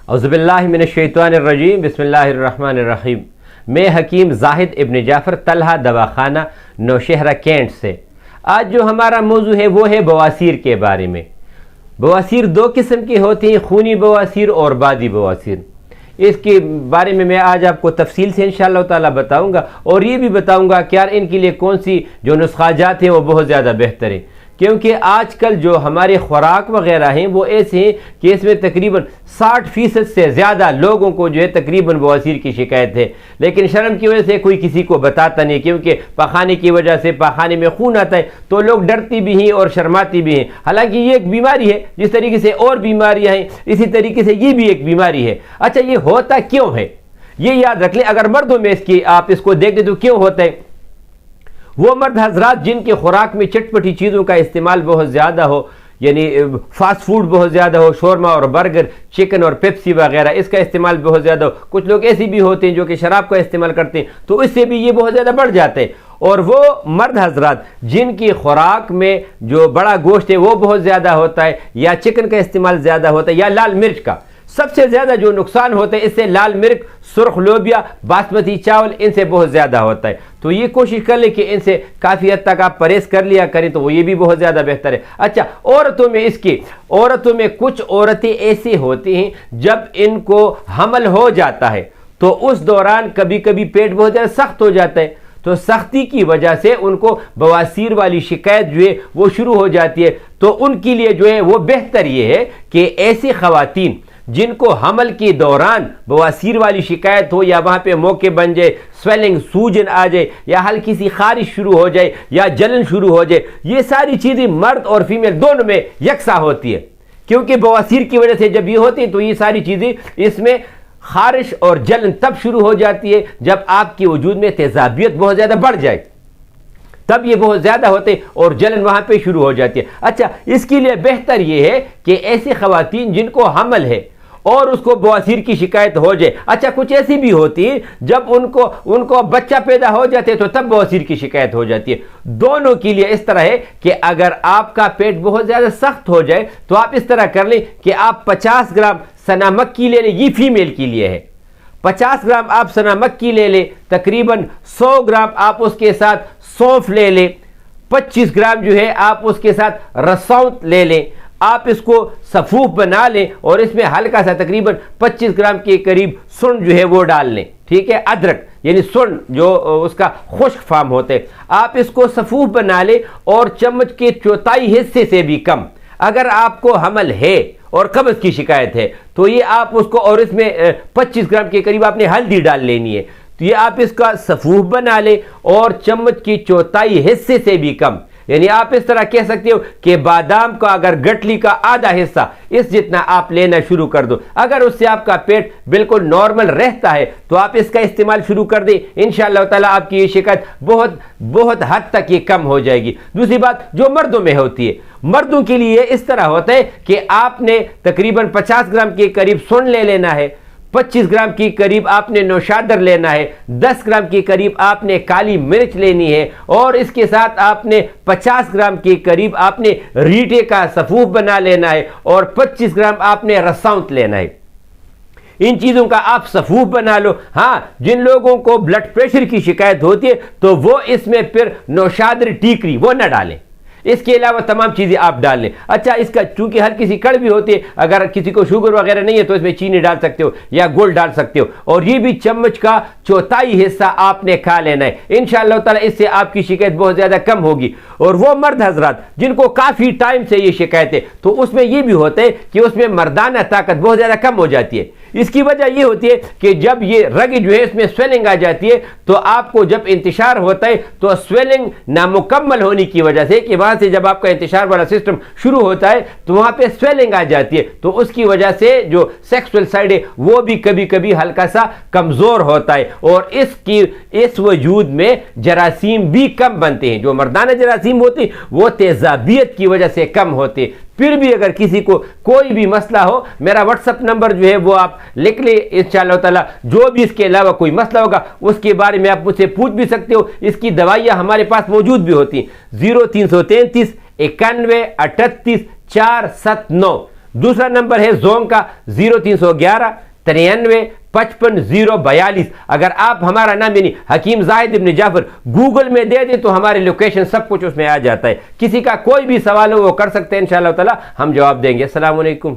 औज़ुबिल्लाहि मिनश्शैतानिर्रजीम बिस्मिल्लाहिर्रहमानिर्रहीम। मैं हकीम जाहिद इब्न जाफ़र तलहा दवाखाना नौशहरा कैंट से। आज जो हमारा मौजू है वो है बवासीर के बारे में। बवासीर दो किस्म की होती हैं, खूनी बवासीर और बादी बवासीर। इसके बारे में मैं आज आपको तफसील से इंशाअल्लाह ताला बताऊंगा और ये भी बताऊंगा कि यार इनके लिए कौन सी जो नुस्खाजात हैं वो बहुत ज़्यादा बेहतर है, क्योंकि आजकल जो हमारे खुराक वगैरह हैं वो ऐसे हैं कि इसमें तकरीबन 60% से ज़्यादा लोगों को जो है तकरीबन बवासीर की शिकायत है, लेकिन शर्म की वजह से कोई किसी को बताता नहीं, क्योंकि पखाने की वजह से पखाने में खून आता है तो लोग डरती भी हैं और शर्माती भी हैं। हालांकि ये एक बीमारी है, जिस तरीके से और बीमारियाँ हैं इसी तरीके से ये भी एक बीमारी है। अच्छा, ये होता क्यों है ये याद रख लें। अगर मर्दों में इसकी आप इसको देख दें तो क्यों होता है, वो मर्द हजरात जिनके खुराक में चटपटी चीज़ों का इस्तेमाल बहुत ज़्यादा हो, यानी फास्ट फूड बहुत ज़्यादा हो, शोरमा और बर्गर, चिकन और पेप्सी वगैरह, इसका इस्तेमाल बहुत ज़्यादा हो। कुछ लोग ऐसे भी होते हैं जो कि शराब का इस्तेमाल करते हैं, तो इससे भी ये बहुत ज़्यादा बढ़ जाते हैं। और वो मर्द हजरात जिनकी खुराक में जो बड़ा गोश्त है वो बहुत ज़्यादा होता है, या चिकन का इस्तेमाल ज़्यादा होता है, या लाल मिर्च का। सबसे ज़्यादा जो नुकसान होता है इससे लाल मिर्च, सुर्ख लोबिया, बासमती चावल, इनसे बहुत ज़्यादा होता है। तो ये कोशिश कर ले कि इनसे काफ़ी हद तक आप परहेज़ कर लिया करें, तो वो ये भी बहुत ज़्यादा बेहतर है। अच्छा, औरतों में कुछ औरतें ऐसी होती हैं जब इनको हमल हो जाता है तो उस दौरान कभी कभी पेट बहुत ज़्यादा सख्त हो जाता है, तो सख्ती की वजह से उनको बवासीर वाली शिकायत जो है वो शुरू हो जाती है। तो उनके लिए जो है वो बेहतर ये है कि ऐसी ख़वातीन जिनको हमल के दौरान बवासीर वाली शिकायत हो, या वहाँ पे मौके बन जाए, स्वेलिंग, सूजन आ जाए, या हल्की सी खारिश शुरू हो जाए, या जलन शुरू हो जाए, ये सारी चीज़ें मर्द और फीमेल दोनों में यकसा होती है। क्योंकि बवासीर की वजह से जब ये होती है तो ये सारी चीज़ें, इसमें खारिश और जलन तब शुरू हो जाती है जब आपके वजूद में तेजाबियत बहुत ज़्यादा बढ़ जाए, तब ये बहुत ज़्यादा होते और जलन वहाँ पे शुरू हो जाती है। अच्छा, इसके लिए बेहतर ये है कि ऐसी ख़वातीन जिनको हमल है और उसको बवासीर की शिकायत हो जाए। अच्छा, कुछ ऐसी भी होती है जब उनको बच्चा पैदा हो जाते तो तब बवासीर की शिकायत हो जाती है। दोनों के लिए इस तरह है कि अगर आपका पेट बहुत ज़्यादा सख्त हो जाए तो आप इस तरह कर लें कि आप 50 ग्राम सना मक्की ले लें, ये फीमेल के लिए है। 50 ग्राम आप सना मक्की ले लें, तकरीबन 100 ग्राम आप उसके साथ सौंफ ले लें, 25 ग्राम जो है आप उसके साथ रसौंत ले लें। आप इसको सफूफ बना लें और इसमें हल्का सा तकरीबन 25 ग्राम के करीब सुन जो है वो डाल लें, ठीक है। अदरक यानी सुन जो उसका खुश्क फार्म होते हैं, आप इसको सफूफ बना लें और चम्मच के चौथाई हिस्से से भी कम, अगर आपको हमल है और कब्ज़ की शिकायत है तो ये आप उसको, और इसमें 25 ग्राम के करीब आपने हल्दी डाल लेनी है, तो ये आप इसका सफूफ बना लें और चम्मच की चौथाई हिस्से से भी कम, यानी आप इस तरह कह सकते हो कि बादाम का अगर गठली का आधा हिस्सा इस जितना आप लेना शुरू कर दो। अगर उससे आपका पेट बिल्कुल नॉर्मल रहता है तो आप इसका इस्तेमाल शुरू कर दें, इंशाअल्लाह ताला आपकी ये शिकायत बहुत बहुत हद तक ये कम हो जाएगी। दूसरी बात जो मर्दों में होती है, मर्दों के लिए इस तरह होता है कि आपने तकरीबन 50 ग्राम के करीब सुन ले लेना है, 25 ग्राम की करीब आपने नौशादर लेना है, 10 ग्राम की करीब आपने काली मिर्च लेनी है, और इसके साथ आपने 50 ग्राम के करीब आपने रीठे का सफूफ बना लेना है, और 25 ग्राम आपने रसौंत लेना है। इन चीज़ों का आप सफूफ बना लो। हाँ, जिन लोगों को ब्लड प्रेशर की शिकायत होती है तो वो इसमें फिर नौशादर टीकरी वो न डालें, इसके अलावा तमाम चीज़ें आप डाल लें। अच्छा, इसका चूंकि हर किसी कड़वी होती है, अगर किसी को शुगर वगैरह नहीं है तो इसमें चीनी डाल सकते हो या गुड़ डाल सकते हो, और ये भी चम्मच का चौथाई हिस्सा आपने खा लेना है। इंशाअल्लाह ताला इससे आपकी शिकायत बहुत ज़्यादा कम होगी। और वो मर्द हजरात जिनको काफ़ी टाइम से ये शिकायत है तो उसमें ये भी होता है कि उसमें मर्दाना ताकत बहुत ज़्यादा कम हो जाती है। इसकी वजह यह होती है कि जब ये रग जो है इसमें स्वेलिंग आ जाती है, तो आपको जब इंतशार होता है तो स्वेलिंग नामुकम्मल होने की वजह से, कि वहां से जब आपका इंतशार वाला सिस्टम शुरू होता है तो वहां पे स्वेलिंग आ जाती है, तो उसकी वजह से जो सेक्सुअल साइड है वो भी कभी कभी हल्का सा कमजोर होता है, और इस वजूद में जरासीम भी कम बनते हैं। जो मर्दाना जरासीम होती है वो तेजाबियत की वजह से कम होते हैं। फिर भी अगर किसी को कोई भी मसला हो, मेरा व्हाट्सएप नंबर जो है वो आप लिख ले, इंशाअल्लाह ताला जो भी इसके अलावा कोई मसला होगा उसके बारे में आप मुझसे पूछ भी सकते हो। इसकी दवाइयाँ हमारे पास मौजूद भी होती हैं। 0333 91 38 479 दूसरा नंबर है जोंग का 0311 93 55 042। अगर आप हमारा नाम यानी हकीम जाहिद इब्न जाफर गूगल में दे दें तो हमारी लोकेशन सब कुछ उसमें आ जाता है। किसी का कोई भी सवाल हो वो कर सकते हैं, इंशाअल्लाह ताला हम जवाब देंगे। अस्सलाम वालेकुम।